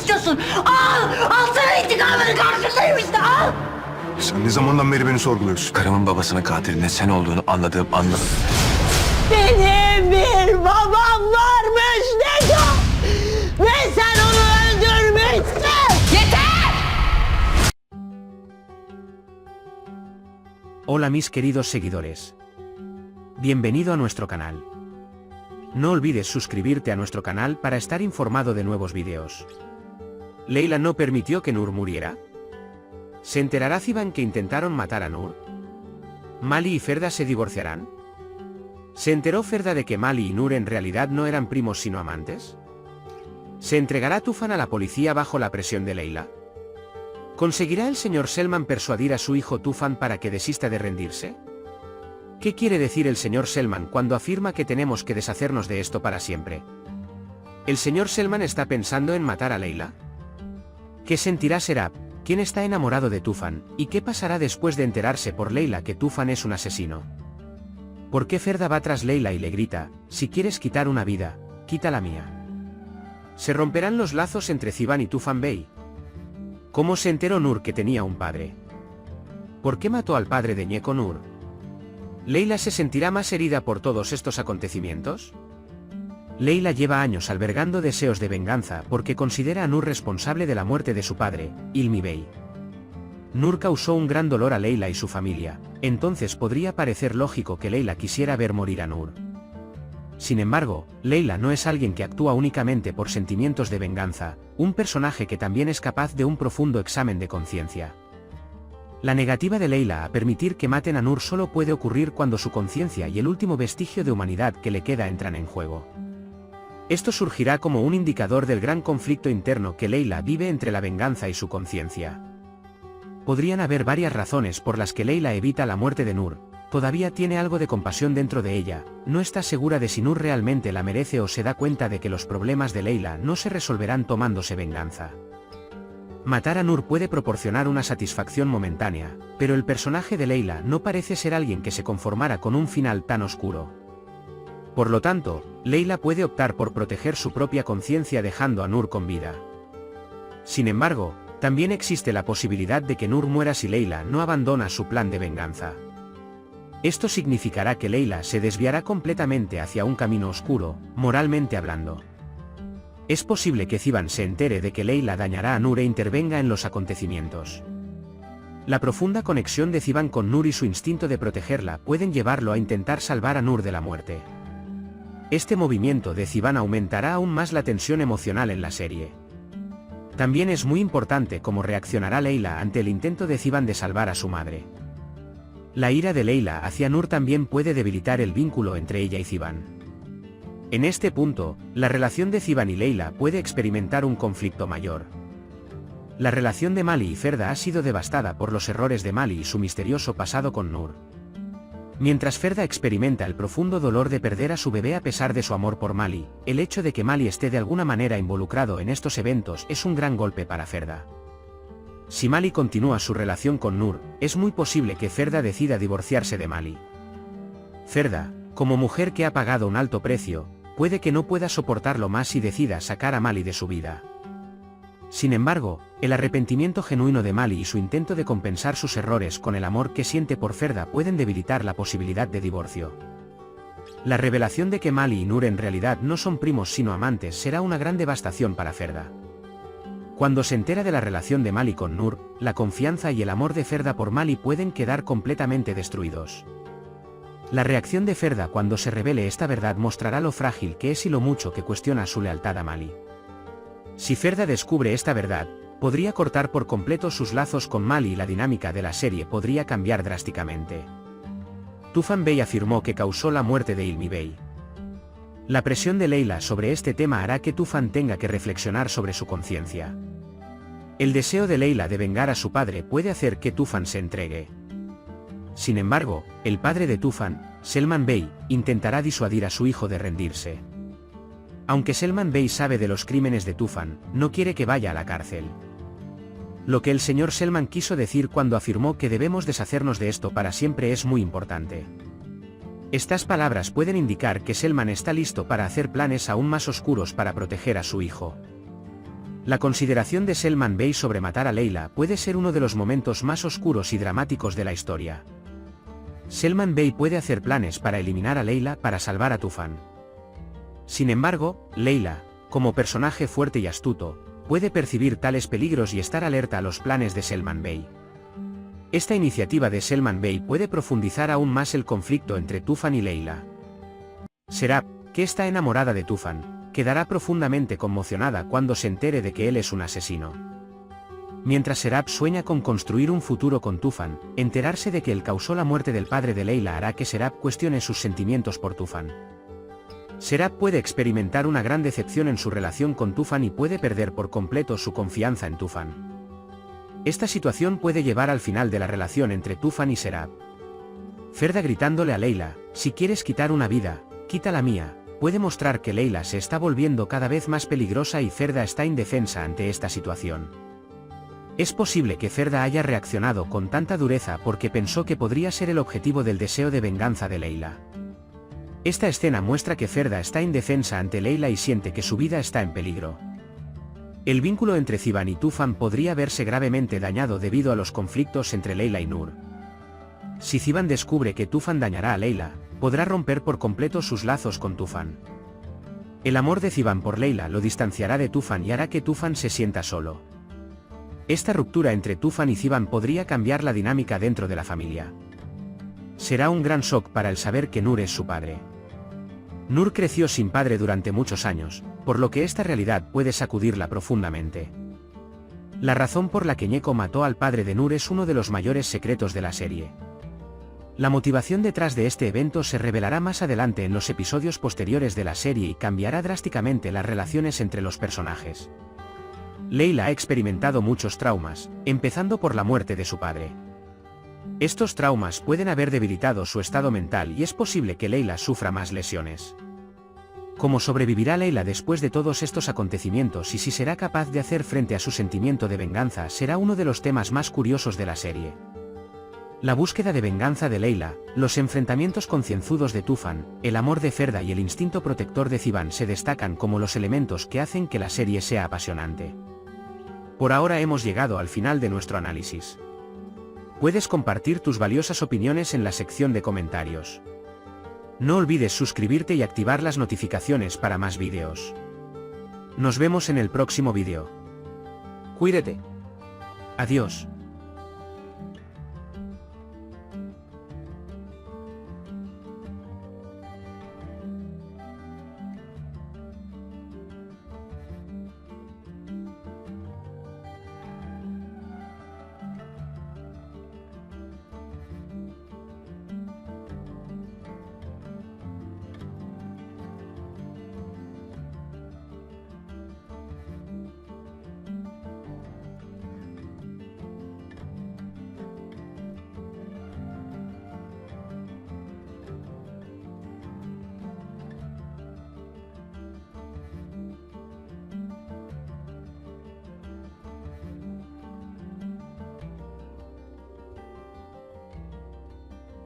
istiyorsun? Al! Al sana intikamını karşındayım işte al! Sen ne zamandan beri beni sorguluyorsun? Karımın babasının katilinin sen olduğunu anladım. Benim bir babam varmış Neco! Ve sen onu öldürmüşsün! Yeter! Hola mis queridos seguidores. Bienvenido a nuestro canal. No olvides suscribirte a nuestro canal para estar informado de nuevos videos. ¿Leila no permitió que Nur muriera? ¿Se enterará Ziban que intentaron matar a Nur? ¿Mali y Ferda se divorciarán? ¿Se enteró Ferda de que Mali y Nur en realidad no eran primos sino amantes? ¿Se entregará Tufan a la policía bajo la presión de Leila? ¿Conseguirá el señor Selman persuadir a su hijo Tufan para que desista de rendirse? ¿Qué quiere decir el señor Selman cuando afirma que tenemos que deshacernos de esto para siempre? ¿El señor Selman está pensando en matar a Leila? ¿Qué sentirá Serap, quien está enamorado de Tufan, y qué pasará después de enterarse por Leila que Tufan es un asesino? ¿Por qué Ferda va tras Leila y le grita, si quieres quitar una vida, quita la mía? ¿Se romperán los lazos entre Ziban y Tufan Bey? ¿Cómo se enteró Nur que tenía un padre? ¿Por qué mató al padre de Ñeco Nur? ¿Leila se sentirá más herida por todos estos acontecimientos? Leila lleva años albergando deseos de venganza porque considera a Nur responsable de la muerte de su padre, Ilmi Bey. Nur causó un gran dolor a Leila y su familia, entonces podría parecer lógico que Leila quisiera ver morir a Nur. Sin embargo, Leila no es alguien que actúa únicamente por sentimientos de venganza, un personaje que también es capaz de un profundo examen de conciencia. La negativa de Leila a permitir que maten a Nur solo puede ocurrir cuando su conciencia y el último vestigio de humanidad que le queda entran en juego. Esto surgirá como un indicador del gran conflicto interno que Leila vive entre la venganza y su conciencia. Podrían haber varias razones por las que Leila evita la muerte de Nur. Todavía tiene algo de compasión dentro de ella, no está segura de si Nur realmente la merece o se da cuenta de que los problemas de Leila no se resolverán tomándose venganza. Matar a Nur puede proporcionar una satisfacción momentánea, pero el personaje de Leila no parece ser alguien que se conformara con un final tan oscuro. Por lo tanto, Leila puede optar por proteger su propia conciencia dejando a Nur con vida. Sin embargo, también existe la posibilidad de que Nur muera si Leila no abandona su plan de venganza. Esto significará que Leila se desviará completamente hacia un camino oscuro, moralmente hablando. Es posible que Ziban se entere de que Leila dañará a Nur e intervenga en los acontecimientos. La profunda conexión de Ziban con Nur y su instinto de protegerla pueden llevarlo a intentar salvar a Nur de la muerte. Este movimiento de Ziban aumentará aún más la tensión emocional en la serie. También es muy importante cómo reaccionará Leila ante el intento de Ziban de salvar a su madre. La ira de Leila hacia Nur también puede debilitar el vínculo entre ella y Ziban. En este punto, la relación de Ziban y Leila puede experimentar un conflicto mayor. La relación de Mali y Ferda ha sido devastada por los errores de Mali y su misterioso pasado con Nur. Mientras Ferda experimenta el profundo dolor de perder a su bebé a pesar de su amor por Mali, el hecho de que Mali esté de alguna manera involucrado en estos eventos es un gran golpe para Ferda. Si Mali continúa su relación con Nur, es muy posible que Ferda decida divorciarse de Mali. Ferda, como mujer que ha pagado un alto precio, puede que no pueda soportarlo más y decida sacar a Mali de su vida. Sin embargo, el arrepentimiento genuino de Mali y su intento de compensar sus errores con el amor que siente por Ferda pueden debilitar la posibilidad de divorcio. La revelación de que Mali y Nur en realidad no son primos sino amantes será una gran devastación para Ferda. Cuando se entera de la relación de Mali con Nur, la confianza y el amor de Ferda por Mali pueden quedar completamente destruidos. La reacción de Ferda cuando se revele esta verdad mostrará lo frágil que es y lo mucho que cuestiona su lealtad a Mali. Si Ferda descubre esta verdad, podría cortar por completo sus lazos con Mali y la dinámica de la serie podría cambiar drásticamente. Tufan Bey afirmó que causó la muerte de Ilmi Bey. La presión de Leila sobre este tema hará que Tufan tenga que reflexionar sobre su conciencia. El deseo de Leila de vengar a su padre puede hacer que Tufan se entregue. Sin embargo, el padre de Tufan, Selman Bey, intentará disuadir a su hijo de rendirse. Aunque Selman Bey sabe de los crímenes de Tufan, no quiere que vaya a la cárcel. Lo que el señor Selman quiso decir cuando afirmó que debemos deshacernos de esto para siempre es muy importante. Estas palabras pueden indicar que Selman está listo para hacer planes aún más oscuros para proteger a su hijo. La consideración de Selman Bey sobre matar a Leila puede ser uno de los momentos más oscuros y dramáticos de la historia. Selman Bey puede hacer planes para eliminar a Leila para salvar a Tufan. Sin embargo, Leila, como personaje fuerte y astuto, puede percibir tales peligros y estar alerta a los planes de Selman Bey. Esta iniciativa de Selman Bey puede profundizar aún más el conflicto entre Tufan y Leila. Serap, que está enamorada de Tufan, quedará profundamente conmocionada cuando se entere de que él es un asesino. Mientras Serap sueña con construir un futuro con Tufan, enterarse de que él causó la muerte del padre de Leila hará que Serap cuestione sus sentimientos por Tufan. Serap puede experimentar una gran decepción en su relación con Tufan y puede perder por completo su confianza en Tufan. Esta situación puede llevar al final de la relación entre Tufan y Serap. Ferda gritándole a Leila, si quieres quitar una vida, quita la mía, puede mostrar que Leila se está volviendo cada vez más peligrosa y Ferda está indefensa ante esta situación. Es posible que Ferda haya reaccionado con tanta dureza porque pensó que podría ser el objetivo del deseo de venganza de Leila. Esta escena muestra que Ferda está indefensa ante Leila y siente que su vida está en peligro. El vínculo entre Ziban y Tufan podría verse gravemente dañado debido a los conflictos entre Leila y Nur. Si Ziban descubre que Tufan dañará a Leila, podrá romper por completo sus lazos con Tufan. El amor de Ziban por Leila lo distanciará de Tufan y hará que Tufan se sienta solo. Esta ruptura entre Tufan y Ziban podría cambiar la dinámica dentro de la familia. Será un gran shock para él saber que Nur es su padre. Nur creció sin padre durante muchos años, por lo que esta realidad puede sacudirla profundamente. La razón por la que Ñeko mató al padre de Nur es uno de los mayores secretos de la serie. La motivación detrás de este evento se revelará más adelante en los episodios posteriores de la serie y cambiará drásticamente las relaciones entre los personajes. Leila ha experimentado muchos traumas, empezando por la muerte de su padre. Estos traumas pueden haber debilitado su estado mental y es posible que Leila sufra más lesiones. ¿Cómo sobrevivirá Leila después de todos estos acontecimientos y si será capaz de hacer frente a su sentimiento de venganza será uno de los temas más curiosos de la serie? La búsqueda de venganza de Leila, los enfrentamientos concienzudos de Tufan, el amor de Ferda y el instinto protector de Ziban se destacan como los elementos que hacen que la serie sea apasionante. Por ahora hemos llegado al final de nuestro análisis. Puedes compartir tus valiosas opiniones en la sección de comentarios. No olvides suscribirte y activar las notificaciones para más vídeos. Nos vemos en el próximo vídeo. Cuídate. Adiós.